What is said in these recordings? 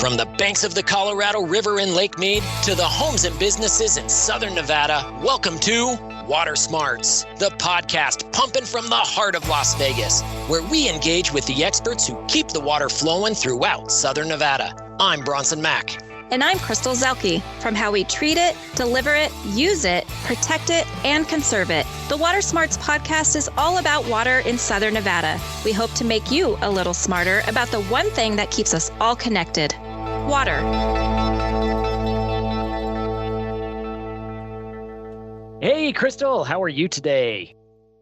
From the banks of the Colorado River in Lake Mead to the homes and businesses in Southern Nevada, welcome to Water Smarts, the podcast pumping from the heart of Las Vegas, where we engage with the experts who keep the water flowing throughout Southern Nevada. I'm Bronson Mack. And I'm Crystal Zelke. From how we treat it, deliver it, use it, protect it, and conserve it, the Water Smarts podcast is all about water in Southern Nevada. We hope to make you a little smarter about the one thing that keeps us all connected: water. Hey, Crystal, how are you today?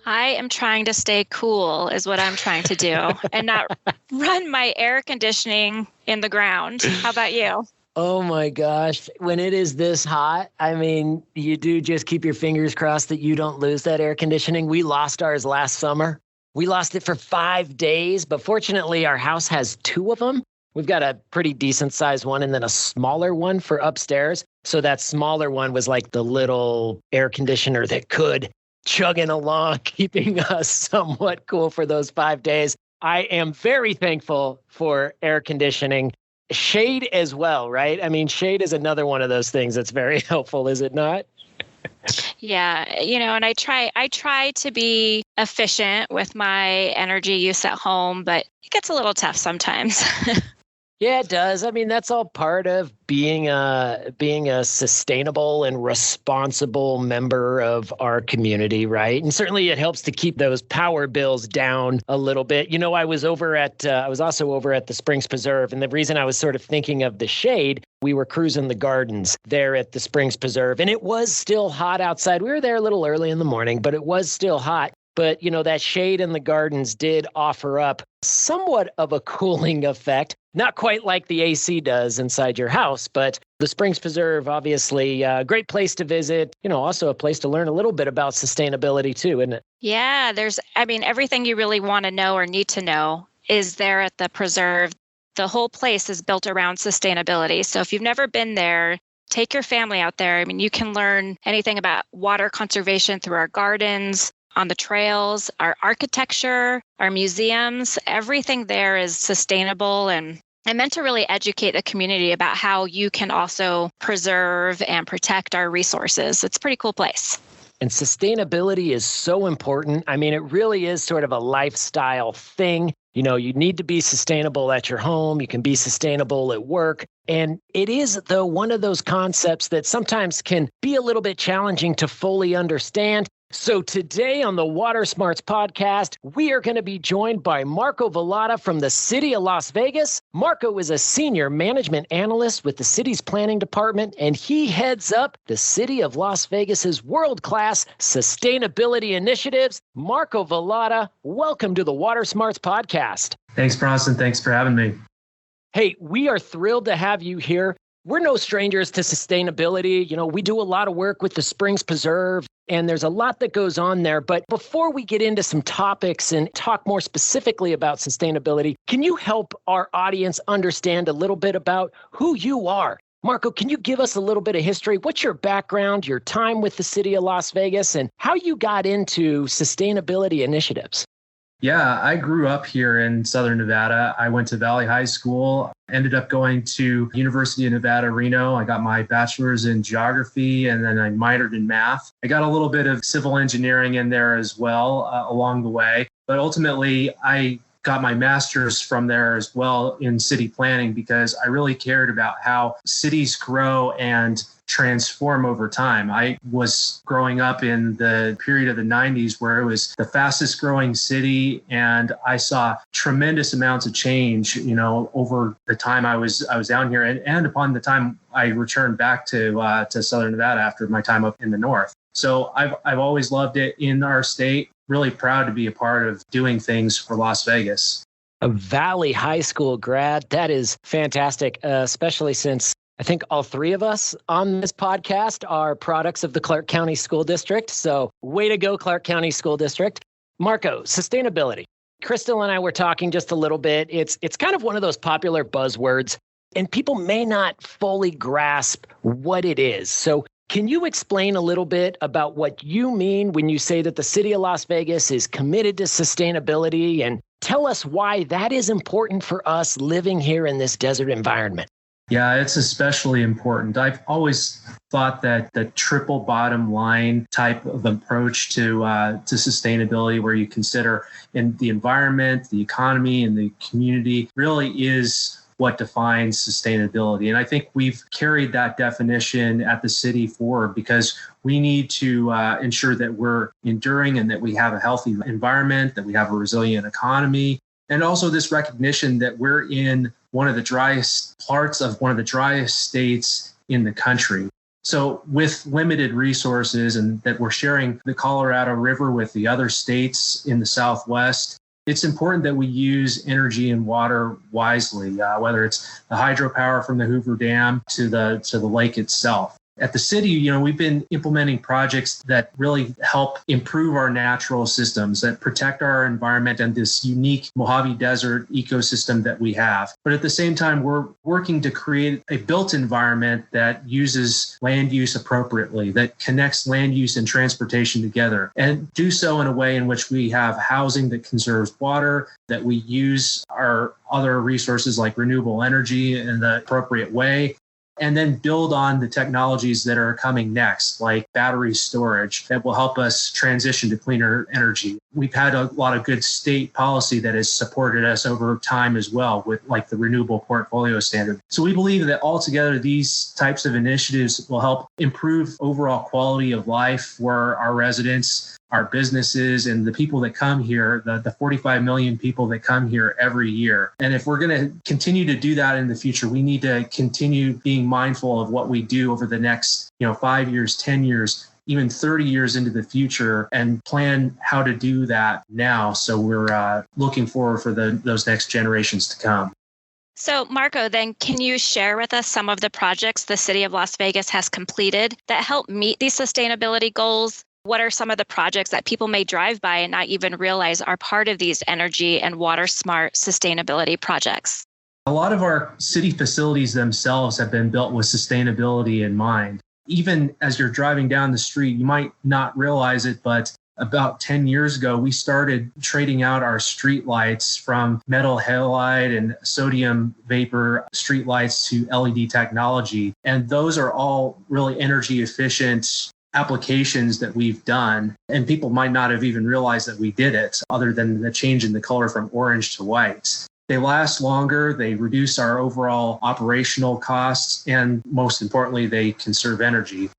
I am trying to stay cool is what I'm trying to do and not run my air conditioning in the ground. How about you? Oh my gosh. When it is this hot, I mean, you do just keep your fingers crossed that you don't lose that air conditioning. We lost ours last summer. We lost it for 5 days, but fortunately our house has two of them. We've got a pretty decent sized one and then a smaller one for upstairs. So that smaller one was like the little air conditioner that could chugging along, keeping us somewhat cool for those 5 days. I am very thankful for air conditioning. Shade as well, right? I mean, shade is another one of those things that's very helpful, is it not? Yeah, and I try to be efficient with my energy use at home, but it gets a little tough sometimes. Yeah, it does. I mean, that's all part of being a sustainable and responsible member of our community, right? And certainly it helps to keep those power bills down a little bit. I was also over at the Springs Preserve, and the reason I was sort of thinking of the shade, we were cruising the gardens there at the Springs Preserve, and it was still hot outside. We were there a little early in the morning, but it was still hot. But, that shade in the gardens did offer up somewhat of a cooling effect. Not quite like the AC does inside your house, but the Springs Preserve, obviously, a great place to visit. Also a place to learn a little bit about sustainability too, isn't it? Yeah, everything you really want to know or need to know is there at the preserve. The whole place is built around sustainability. So if you've never been there, take your family out there. I mean, you can learn anything about water conservation through our gardens, on the trails, our architecture, our museums. Everything there is sustainable and meant to really educate the community about how you can also preserve and protect our resources. It's a pretty cool place. And sustainability is so important. I mean, it really is sort of a lifestyle thing. You need to be sustainable at your home. You can be sustainable at work. And it is, though, one of those concepts that sometimes can be a little bit challenging to fully understand. So today on the Water Smarts podcast, we are going to be joined by Marco Vallata from the City of Las Vegas. Marco is a senior management analyst with the city's planning department, and he heads up the City of Las Vegas's world-class sustainability initiatives. Marco Vallata, welcome to the Water Smarts podcast. Thanks, Bronson. Thanks for having me. Hey, we are thrilled to have you here. We're no strangers to sustainability. We do a lot of work with the Springs Preserve, and there's a lot that goes on there. But before we get into some topics and talk more specifically about sustainability, can you help our audience understand a little bit about who you are? Marco, can you give us a little bit of history? What's your background, your time with the City of Las Vegas, and how you got into sustainability initiatives? Yeah, I grew up here in Southern Nevada. I went to Valley High School, ended up going to University of Nevada, Reno. I got my bachelor's in geography, and then I minored in math. I got a little bit of civil engineering in there as well along the way. But ultimately, I got my master's from there as well in city planning because I really cared about how cities grow and transform over time. I was growing up in the period of the 90s where it was the fastest growing city, and I saw tremendous amounts of change, over the time I was down here and upon the time I returned back to Southern Nevada after my time up in the north. So I've always loved it in our state. Really proud to be a part of doing things for Las Vegas. A Valley High School grad, that is fantastic, especially since I think all three of us on this podcast are products of the Clark County School District. So way to go, Clark County School District. Marco, sustainability. Crystal and I were talking just a little bit. It's kind of one of those popular buzzwords, and people may not fully grasp what it is. So can you explain a little bit about what you mean when you say that the City of Las Vegas is committed to sustainability, and tell us why that is important for us living here in this desert environment? Yeah, it's especially important. I've always thought that the triple bottom line type of approach to sustainability, where you consider in the environment, the economy, and the community, really is what defines sustainability. And I think we've carried that definition at the city forward because we need to ensure that we're enduring and that we have a healthy environment, that we have a resilient economy, and also this recognition that we're in one of the driest parts of one of the driest states in the country. So with limited resources and that we're sharing the Colorado River with the other states in the Southwest, it's important that we use energy and water wisely, whether it's the hydropower from the Hoover Dam to the lake itself. At the city, we've been implementing projects that really help improve our natural systems, that protect our environment and this unique Mojave Desert ecosystem that we have. But at the same time, we're working to create a built environment that uses land use appropriately, that connects land use and transportation together, and do so in a way in which we have housing that conserves water, that we use our other resources like renewable energy in the appropriate way, and then build on the technologies that are coming next, like battery storage, that will help us transition to cleaner energy. We've had a lot of good state policy that has supported us over time as well, with like the Renewable Portfolio Standard. So we believe that altogether, these types of initiatives will help improve overall quality of life for our residents, our businesses, and the people that come here, the 45 million people that come here every year. And if we're going to continue to do that in the future, we need to continue being mindful of what we do over the next 5 years, 10 years, even 30 years into the future, and plan how to do that now. So we're looking forward for those next generations to come. So, Marco, then can you share with us some of the projects the City of Las Vegas has completed that help meet these sustainability goals? What are some of the projects that people may drive by and not even realize are part of these energy and water smart sustainability projects? A lot of our city facilities themselves have been built with sustainability in mind. Even as you're driving down the street, you might not realize it, but about 10 years ago, we started trading out our street lights from metal halide and sodium vapor street lights to LED technology. And those are all really energy efficient applications that we've done, and people might not have even realized that we did it, other than the change in the color from orange to white. They last longer, they reduce our overall operational costs, and most importantly, they conserve energy.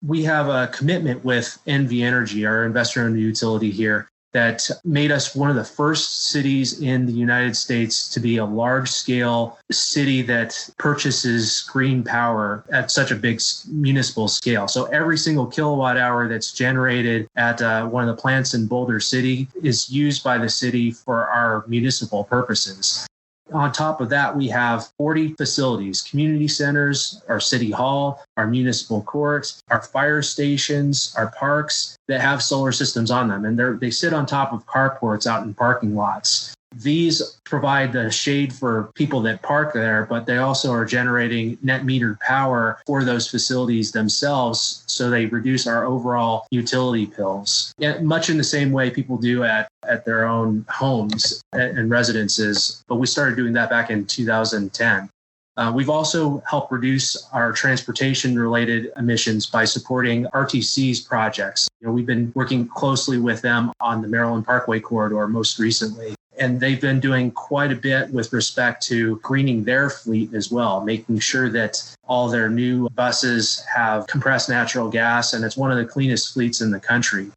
We have a commitment with NV Energy, our investor-owned utility here, that made us one of the first cities in the United States to be a large-scale city that purchases green power at such a big municipal scale. So every single kilowatt hour that's generated at one of the plants in Boulder City is used by the city for our municipal purposes. On top of that, we have 40 facilities, community centers, our city hall, our municipal court, our fire stations, our parks that have solar systems on them. And they sit on top of carports out in parking lots. These provide the shade for people that park there, but they also are generating net metered power for those facilities themselves, so they reduce our overall utility bills. Much in the same way people do at their own homes and residences, but we started doing that back in 2010. We've also helped reduce our transportation-related emissions by supporting RTC's projects. We've been working closely with them on the Maryland Parkway Corridor most recently. And they've been doing quite a bit with respect to greening their fleet as well, making sure that all their new buses have compressed natural gas, and it's one of the cleanest fleets in the country.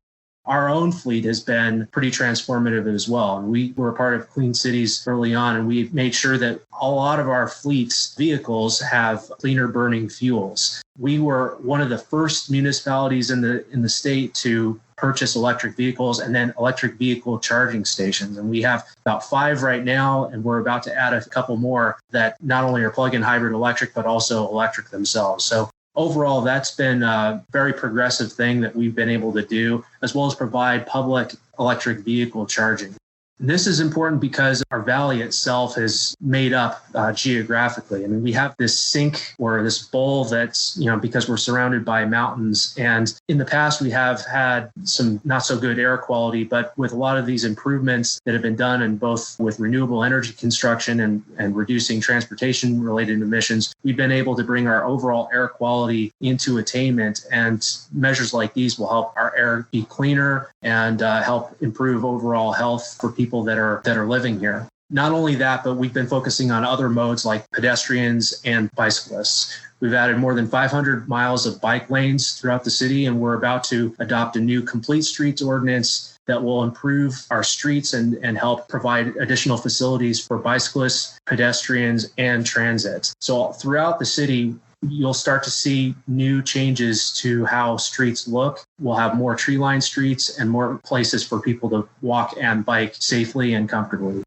Our own fleet has been pretty transformative as well. And we were a part of Clean Cities early on, and we made sure that a lot of our fleet's vehicles have cleaner burning fuels. We were one of the first municipalities in the state to purchase electric vehicles and then electric vehicle charging stations. And we have about 5 right now, and we're about to add a couple more that not only are plug-in hybrid electric, but also electric themselves. So overall, that's been a very progressive thing that we've been able to do, as well as provide public electric vehicle charging. This is important because our valley itself is made up geographically. I mean, we have this sink or this bowl that's, because we're surrounded by mountains. And in the past, we have had some not so good air quality, but with a lot of these improvements that have been done in both with renewable energy construction and reducing transportation related emissions, we've been able to bring our overall air quality into attainment. And measures like these will help our air be cleaner and help improve overall health for people that are living here. Not only that, but we've been focusing on other modes like pedestrians and bicyclists. We've added more than 500 miles of bike lanes throughout the city, and we're about to adopt a new complete streets ordinance that will improve our streets and help provide additional facilities for bicyclists, pedestrians, and transit. So throughout the city, you'll start to see new changes to how streets look. We'll have more tree-lined streets and more places for people to walk and bike safely and comfortably.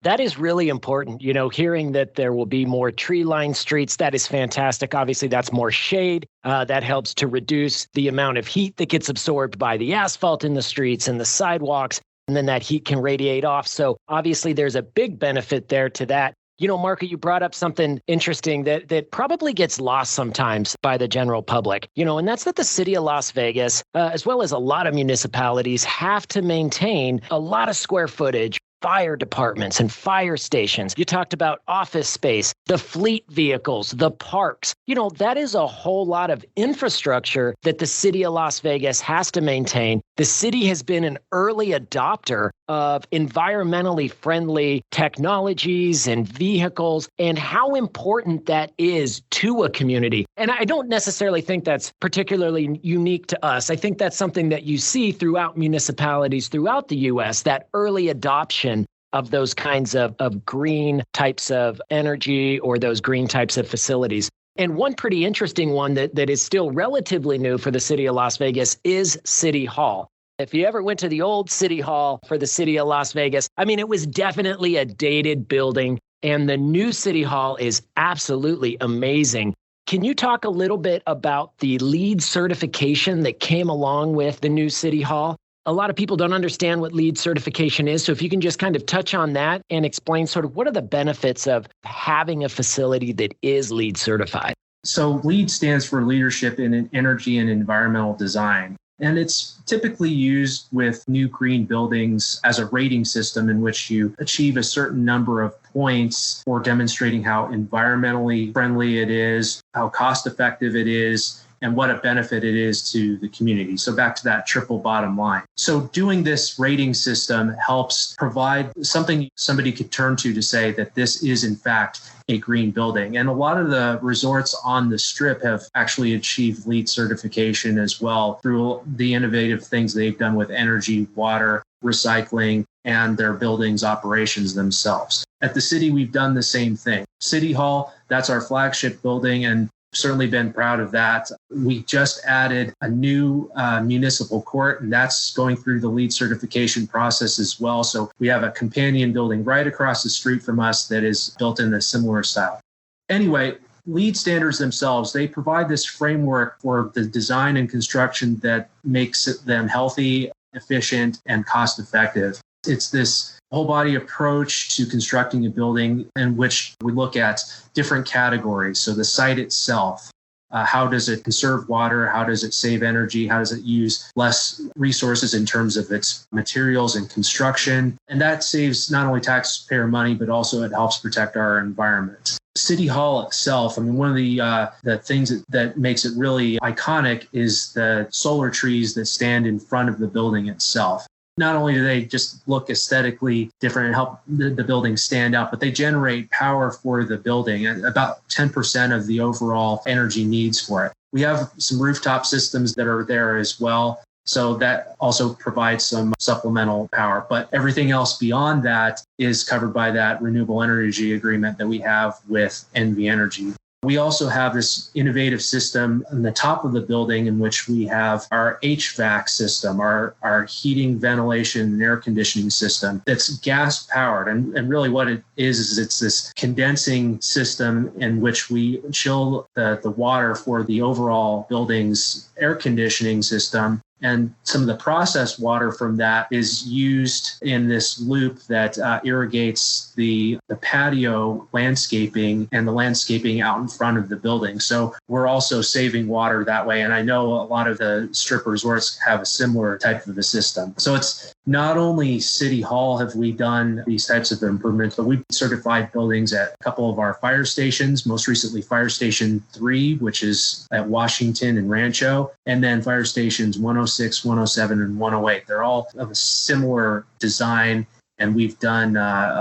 That is really important. Hearing that there will be more tree-lined streets, that is fantastic. Obviously, that's more shade. That helps to reduce the amount of heat that gets absorbed by the asphalt in the streets and the sidewalks, and then that heat can radiate off. So obviously, there's a big benefit there to that. Marco, you brought up something interesting that probably gets lost sometimes by the general public, and that's that the city of Las Vegas, as well as a lot of municipalities, have to maintain a lot of square footage, fire departments and fire stations. You talked about office space, the fleet vehicles, the parks. That is a whole lot of infrastructure that the city of Las Vegas has to maintain. The city has been an early adopter of environmentally friendly technologies and vehicles, and how important that is to a community. And I don't necessarily think that's particularly unique to us. I think that's something that you see throughout municipalities throughout the U.S., that early adoption of those kinds of green types of energy or those green types of facilities. And one pretty interesting one that is still relatively new for the city of Las Vegas is City Hall. If you ever went to the old City Hall for the city of Las Vegas, it was definitely a dated building, and the new City Hall is absolutely amazing. Can you talk a little bit about the LEED certification that came along with the new City Hall? A lot of people don't understand what LEED certification is. So if you can just kind of touch on that and explain sort of what are the benefits of having a facility that is LEED certified? So LEED stands for Leadership in Energy and Environmental Design. And it's typically used with new green buildings as a rating system in which you achieve a certain number of points for demonstrating how environmentally friendly it is, how cost effective it is, and what a benefit it is to the community. So back to that triple bottom line. So doing this rating system helps provide something somebody could turn to say that this is in fact a green building. And a lot of the resorts on the Strip have actually achieved LEED certification as well through the innovative things they've done with energy, water, recycling, and their buildings operations themselves. At the city, we've done the same thing. City Hall, that's our flagship building, and certainly been proud of that. We just added a new municipal court, and that's going through the LEED certification process as well. So we have a companion building right across the street from us that is built in a similar style. Anyway, LEED standards themselves, they provide this framework for the design and construction that makes them healthy, efficient, and cost effective. It's this whole body approach to constructing a building in which we look at different categories. So the site itself, how does it conserve water? How does it save energy? How does it use less resources in terms of its materials and construction? And that saves not only taxpayer money, but also it helps protect our environment. City Hall itself, one of the things that makes it really iconic is the solar trees that stand in front of the building itself. Not only do they just look aesthetically different and help the building stand out, but they generate power for the building at about 10% of the overall energy needs for it. We have some rooftop systems that are there as well. So that also provides some supplemental power. But everything else beyond that is covered by that renewable energy agreement that we have with NV Energy. We also have this innovative system on the top of the building in which we have our HVAC system, our heating, ventilation, and air conditioning system that's gas powered. And really what it is it's this condensing system in which we chill the water for the overall building's air conditioning system And some of the processed water from that is used in this loop that irrigates the patio landscaping and the landscaping out in front of the building. So we're also saving water that way. And I know a lot of the strip resorts have a similar type of a system. So it's not only City Hall have we done these types of improvements, but we've certified buildings at a couple of our fire stations, most recently Fire Station 3, which is at Washington and Rancho, and then Fire Stations 106, 107, and 108. They're all of a similar design, and we've done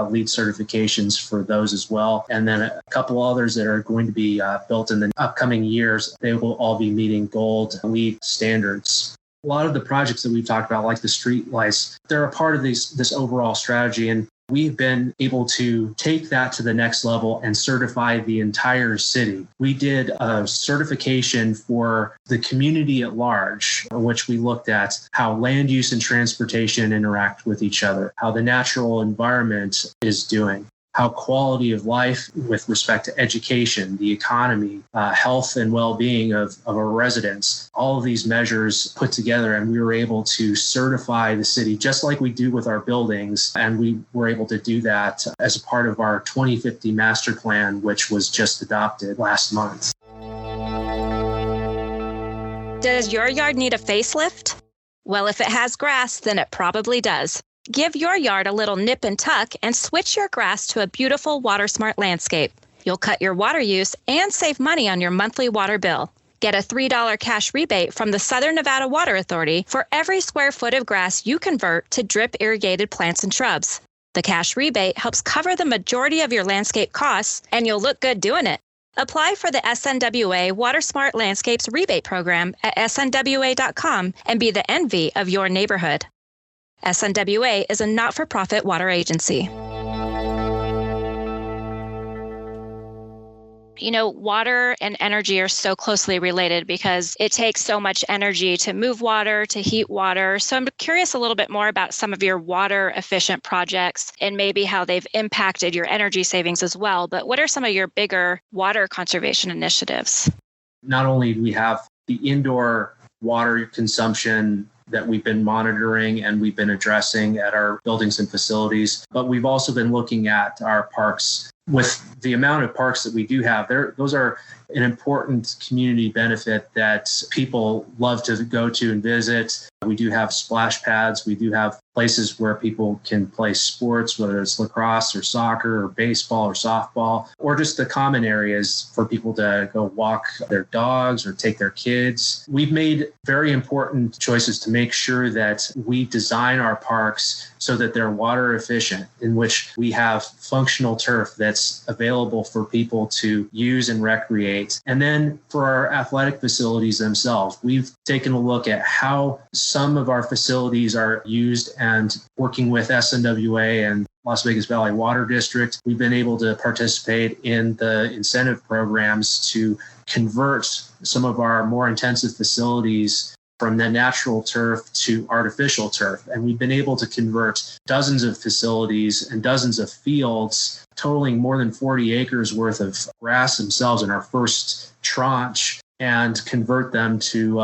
LEED certifications for those as well. And then a couple others that are going to be built in the upcoming years. They will all be meeting gold LEED standards. A lot of the projects that we've talked about, like the street lights, they're a part of this overall strategy. And we've been able to take that to the next level and certify the entire city. We did a certification for the community at large, in which we looked at how land use and transportation interact with each other, how the natural environment is doing, how quality of life with respect to education, the economy, health and well-being of our residents, all of these measures put together, and we were able to certify the city just like we do with our buildings. And we were able to do that as a part of our 2050 master plan, which was just adopted last month. Does your yard need a facelift? Well, if it has grass, then it probably does. Give your yard a little nip and tuck and switch your grass to a beautiful water-smart landscape. You'll cut your water use and save money on your monthly water bill. Get a $3 cash rebate from the Southern Nevada Water Authority for every square foot of grass you convert to drip irrigated plants and shrubs. The cash rebate helps cover the majority of your landscape costs, and you'll look good doing it. Apply for the SNWA WaterSmart Landscapes rebate program at snwa.com and be the envy of your neighborhood. SNWA is a not-for-profit water agency. You know, water and energy are so closely related because it takes so much energy to move water, to heat water. So I'm curious a little bit more about some of your water efficient projects and maybe how they've impacted your energy savings as well. But what are some of your bigger water conservation initiatives? Not only do we have the indoor water consumption that we've been monitoring and we've been addressing at our buildings and facilities, but we've also been looking at our parks. With the amount of parks that we do have, those are an important community benefit that people love to go to and visit. We do have splash pads. We do have places where people can play sports, whether it's lacrosse or soccer or baseball or softball, or just the common areas for people to go walk their dogs or take their kids. We've made very important choices to make sure that we design our parks so that they're water efficient, in which we have functional turf that's available for people to use and recreate. And then for our athletic facilities themselves, we've taken a look at how some of our facilities are used, and working with SNWA and Las Vegas Valley Water District, we've been able to participate in the incentive programs to convert some of our more intensive facilities from the natural turf to artificial turf. And we've been able to convert dozens of facilities and dozens of fields, totaling more than 40 acres worth of grass themselves in our first tranche, and convert them to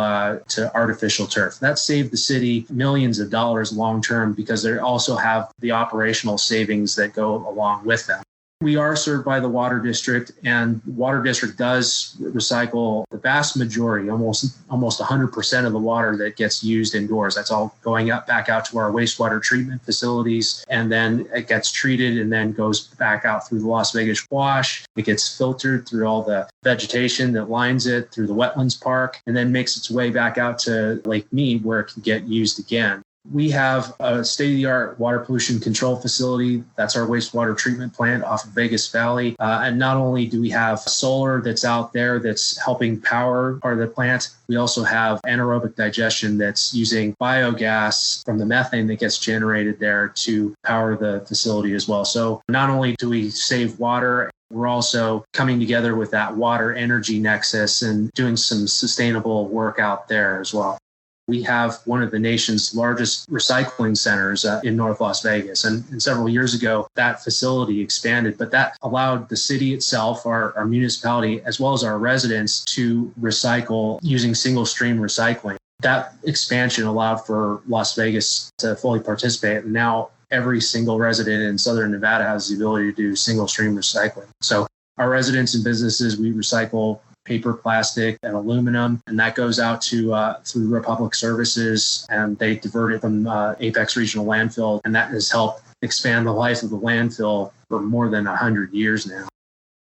artificial turf. That saved the city millions of dollars long term because they also have the operational savings that go along with them. We are served by the Water District, and the Water District does recycle the vast majority, almost 100% of the water that gets used indoors. That's all going back out to our wastewater treatment facilities, and then it gets treated and then goes back out through the Las Vegas Wash. It gets filtered through all the vegetation that lines it, through the wetlands park, and then makes its way back out to Lake Mead, where it can get used again. We have a state-of-the-art water pollution control facility. That's our wastewater treatment plant off of Vegas Valley. And not only do we have solar that's out there that's helping power part of the plant, we also have anaerobic digestion that's using biogas from the methane that gets generated there to power the facility as well. So not only do we save water, we're also coming together with that water energy nexus and doing some sustainable work out there as well. We have one of the nation's largest recycling centers in North Las Vegas. And several years ago, that facility expanded, but that allowed the city itself, our municipality, as well as our residents to recycle using single stream recycling. that expansion allowed for Las Vegas to fully participate. And now every single resident in Southern Nevada has the ability to do single stream recycling. So our residents and businesses, we recycle paper, plastic, and aluminum, and that goes out to through Republic Services, and they divert it from Apex Regional Landfill, and that has helped expand the life of the landfill for more than 100 years now.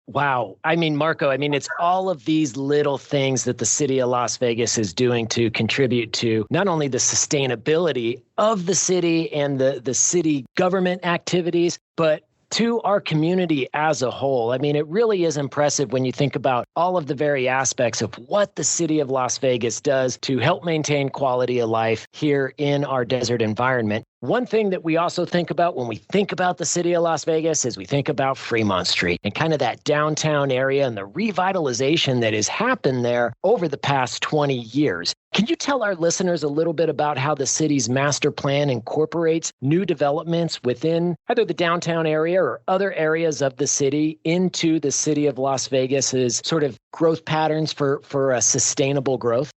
Wow. I mean, Marco, it's all of these little things that the city of Las Vegas is doing to contribute to not only the sustainability of the city and the city government activities, but to our community as a whole. It really is impressive when you think about all of the very aspects of what the city of Las Vegas does to help maintain quality of life here in our desert environment. One thing that we also think about when we think about the city of Las Vegas is we think about Fremont Street and kind of that downtown area and the revitalization that has happened there over the past 20 years. Can you tell our listeners a little bit about how the city's master plan incorporates new developments within either the downtown area or other areas of the city into the city of Las Vegas's sort of growth patterns for a sustainable growth?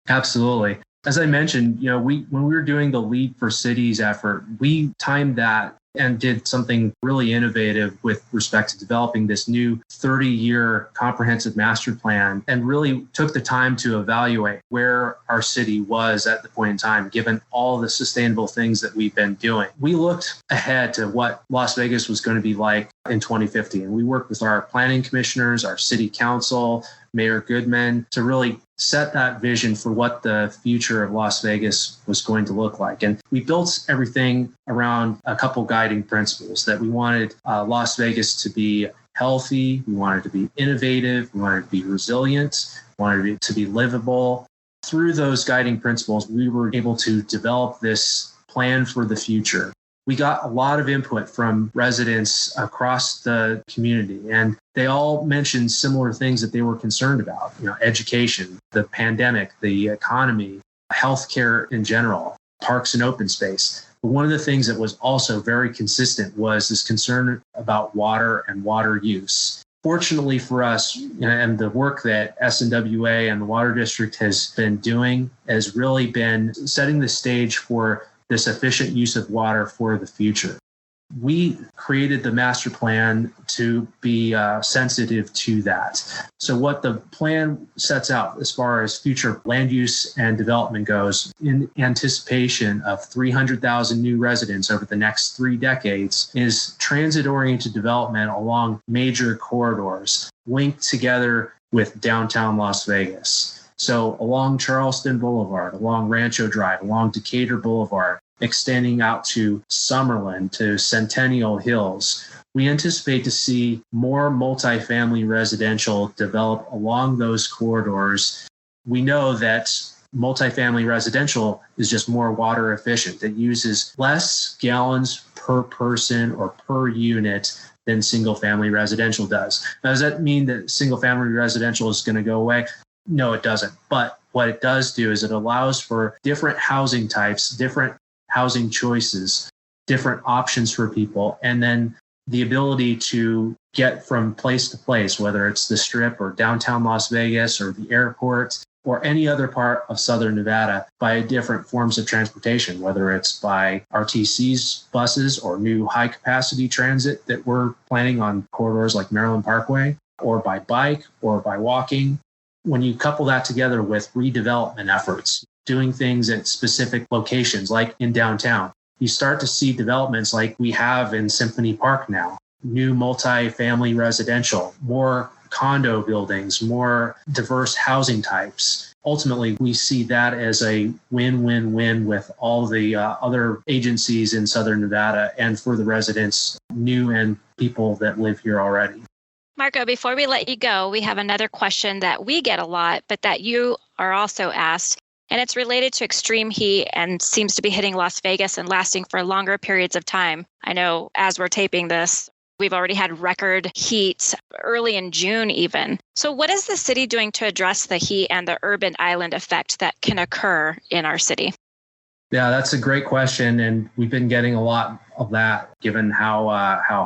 Absolutely. As I mentioned, when we were doing the Lead for Cities effort, we timed that and did something really innovative with respect to developing this new 30-year comprehensive master plan, and really took the time to evaluate where our city was at the point in time, given all the sustainable things that we've been doing. We looked ahead to what Las Vegas was going to be like in 2050, and we worked with our planning commissioners, our city council, Mayor Goodman, to really set that vision for what the future of Las Vegas was going to look like. And we built everything around a couple guiding principles: that we wanted Las Vegas to be healthy, we wanted it to be innovative, we wanted it to be resilient, we wanted it to be livable. Through those guiding principles, we were able to develop this plan for the future. We got a lot of input from residents across the community, and they all mentioned similar things that they were concerned about: education, the pandemic, the economy, healthcare in general, parks and open space. But one of the things that was also very consistent was this concern about water and water use. Fortunately for us, and the work that SNWA and the Water District has been doing has really been setting the stage for this efficient use of water for the future. We created the master plan to be sensitive to that. So what the plan sets out as far as future land use and development goes, in anticipation of 300,000 new residents over the next 3 decades, is transit-oriented development along major corridors linked together with downtown Las Vegas. So along Charleston Boulevard, along Rancho Drive, along Decatur Boulevard, extending out to Summerlin, to Centennial Hills. We anticipate to see more multifamily residential develop along those corridors. We know that multifamily residential is just more water efficient. It uses less gallons per person or per unit than single family residential does. Now, does that mean that single family residential is going to go away? No, it doesn't. But what it does do is it allows for different housing types, different housing choices, different options for people, and then the ability to get from place to place, whether it's the Strip or downtown Las Vegas or the airport or any other part of Southern Nevada, by different forms of transportation, whether it's by RTC's buses or new high capacity transit that we're planning on corridors like Maryland Parkway, or by bike or by walking. When you couple that together with redevelopment efforts, doing things at specific locations like in downtown, you start to see developments like we have in Symphony Park now, new multi-family residential, more condo buildings, more diverse housing types. Ultimately, we see that as a win-win-win with all the other agencies in Southern Nevada and for the residents, new and people that live here already. Marco, before we let you go, we have another question that we get a lot, but that you are also asked, and it's related to extreme heat and seems to be hitting Las Vegas and lasting for longer periods of time. I know as we're taping this, we've already had record heat early in June even. So what is the city doing to address the heat and the urban island effect that can occur in our city? Yeah, that's a great question. And we've been getting a lot of that given how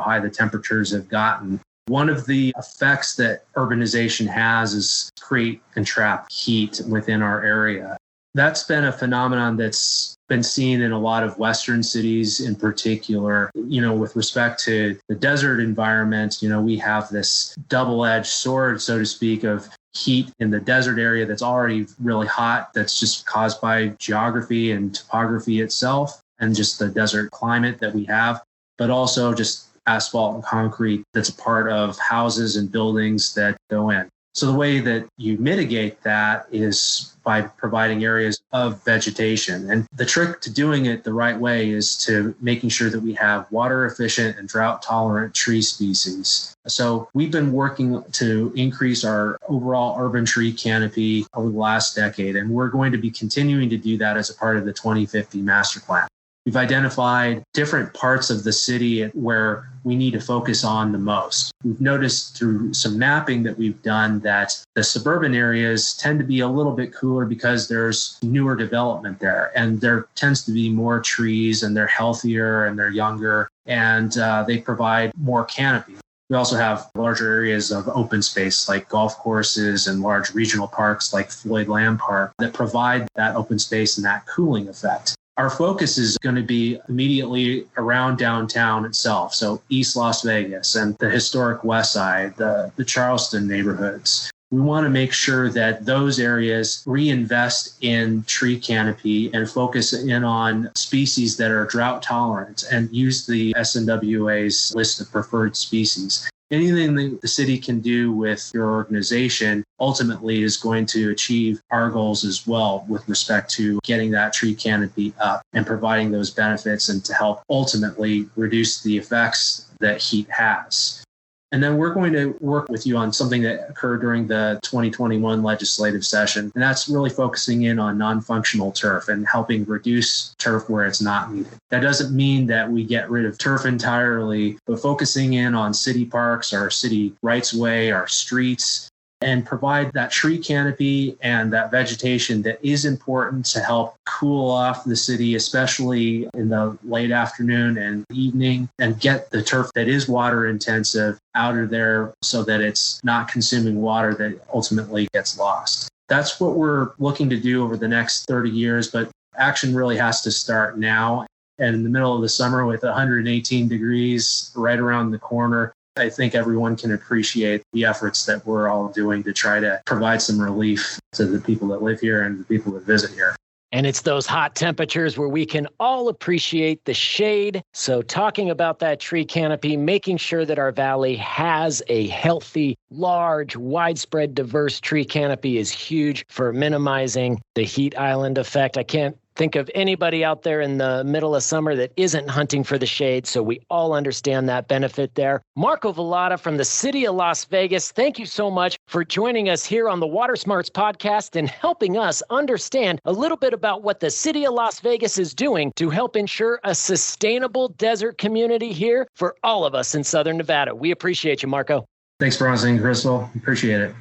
high the temperatures have gotten. One of the effects that urbanization has is create and trap heat within our area. That's been a phenomenon that's been seen in a lot of Western cities in particular. With respect to the desert environment, we have this double-edged sword, so to speak, of heat in the desert area that's already really hot, that's just caused by geography and topography itself, and just the desert climate that we have, but also just asphalt and concrete that's a part of houses and buildings that go in. So the way that you mitigate that is by providing areas of vegetation. And the trick to doing it the right way is to making sure that we have water efficient and drought tolerant tree species. So we've been working to increase our overall urban tree canopy over the last decade, and we're going to be continuing to do that as a part of the 2050 master plan. We've identified different parts of the city where we need to focus on the most. We've noticed through some mapping that we've done that the suburban areas tend to be a little bit cooler because there's newer development there, and there tends to be more trees, and they're healthier and they're younger, and they provide more canopy. We also have larger areas of open space like golf courses and large regional parks like Floyd Lamb Park that provide that open space and that cooling effect. Our focus is going to be immediately around downtown itself. So East Las Vegas and the historic West Side, the Charleston neighborhoods. We want to make sure that those areas reinvest in tree canopy and focus in on species that are drought tolerant and use the SNWA's list of preferred species. Anything that the city can do with your organization ultimately is going to achieve our goals as well with respect to getting that tree canopy up and providing those benefits and to help ultimately reduce the effects that heat has. And then we're going to work with you on something that occurred during the 2021 legislative session, and that's really focusing in on non-functional turf and helping reduce turf where it's not needed. That doesn't mean that we get rid of turf entirely, but focusing in on city parks, our city rights-of-way, our streets, and provide that tree canopy and that vegetation that is important to help cool off the city, especially in the late afternoon and evening, and get the turf that is water intensive out of there so that it's not consuming water that ultimately gets lost. That's what we're looking to do over the next 30 years, but action really has to start now. And in the middle of the summer with 118 degrees right around the corner, I think everyone can appreciate the efforts that we're all doing to try to provide some relief to the people that live here and the people that visit here. And it's those hot temperatures where we can all appreciate the shade. So talking about that tree canopy, making sure that our valley has a healthy, large, widespread, diverse tree canopy is huge for minimizing the heat island effect. I can't think of anybody out there in the middle of summer that isn't hunting for the shade, so we all understand that benefit there. Marco Vallata from the City of Las Vegas, thank you so much for joining us here on the Water Smarts podcast and helping us understand a little bit about what the City of Las Vegas is doing to help ensure a sustainable desert community here for all of us in Southern Nevada. We appreciate you, Marco. Thanks, Bronson and Crystal. Appreciate it.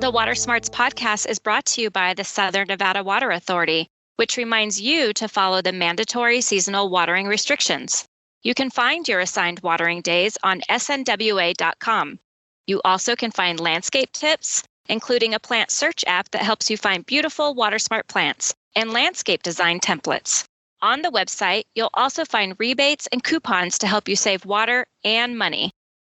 The Water Smarts podcast is brought to you by the Southern Nevada Water Authority, which reminds you to follow the mandatory seasonal watering restrictions. You can find your assigned watering days on snwa.com. You also can find landscape tips, including a plant search app that helps you find beautiful WaterSmart plants, and landscape design templates. On the website, you'll also find rebates and coupons to help you save water and money.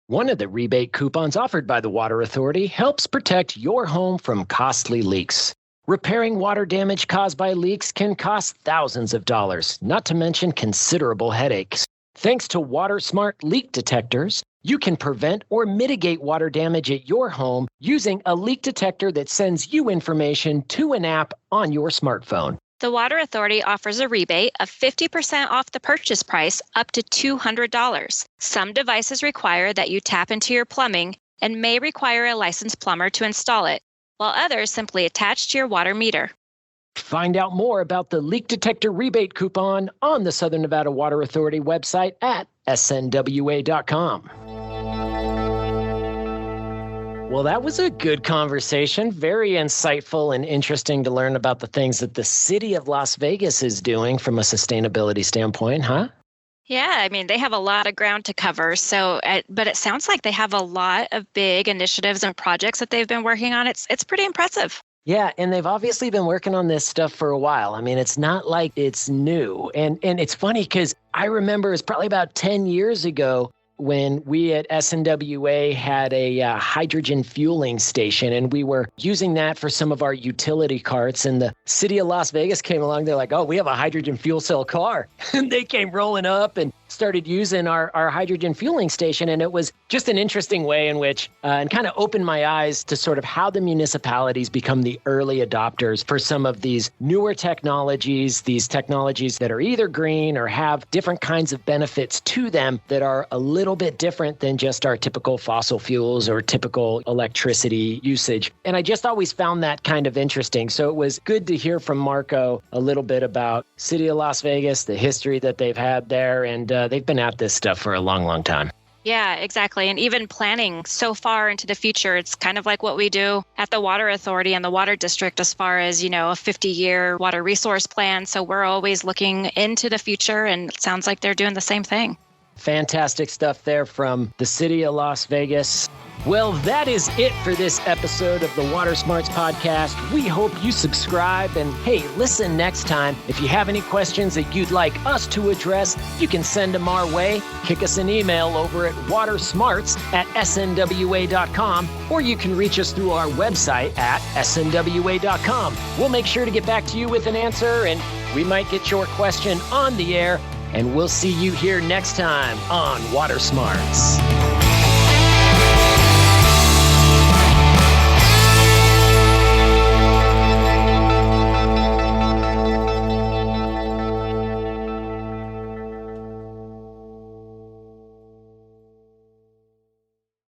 One of the rebate coupons offered by the Water Authority helps protect your home from costly leaks. Repairing water damage caused by leaks can cost thousands of dollars, not to mention considerable headaches. Thanks to WaterSmart leak detectors, you can prevent or mitigate water damage at your home using a leak detector that sends you information to an app on your smartphone. The Water Authority offers a rebate of 50% off the purchase price up to $200. Some devices require that you tap into your plumbing and may require a licensed plumber to install it, while others simply attach to your water meter. Find out more about the leak detector rebate coupon on the Southern Nevada Water Authority website at snwa.com. Well, that was a good conversation. Very insightful and interesting to learn about the things that the City of Las Vegas is doing from a sustainability standpoint, huh? Yeah, I mean, they have a lot of ground to cover. So, but it sounds like they have a lot of big initiatives and projects that they've been working on. It's pretty impressive. Yeah, and they've obviously been working on this stuff for a while. I mean, it's not like it's new. And it's funny because I remember it's probably about 10 years ago when we at SNWA had a hydrogen fueling station, and we were using that for some of our utility carts. And the city of Las Vegas came along. They're like, oh, we have a hydrogen fuel cell car. And they came rolling up and started using our hydrogen fueling station. And it was just an interesting way in which, and kind of opened my eyes to sort of how the municipalities become the early adopters for some of these newer technologies, these technologies that are either green or have different kinds of benefits to them that are a little bit different than just our typical fossil fuels or typical electricity usage. And I just always found that kind of interesting. So it was good to hear from Marco a little bit about City of Las Vegas, the history that they've had there, and they've been at this stuff for a long, long time. Yeah, exactly. And even planning so far into the future, it's kind of like what we do at the Water Authority and the Water District as far as, a 50-year water resource plan. So we're always looking into the future, and it sounds like they're doing the same thing. Fantastic stuff there from the City of Las Vegas. Well, that is it for this episode of the Water Smarts Podcast. We hope you subscribe, and hey, listen next time. If you have any questions that you'd like us to address, you can send them our way. Kick us an email over at watersmarts@snwa.com, or you can reach us through our website at snwa.com. We'll make sure to get back to you with an answer, and we might get your question on the air. And we'll see you here next time on Water Smarts.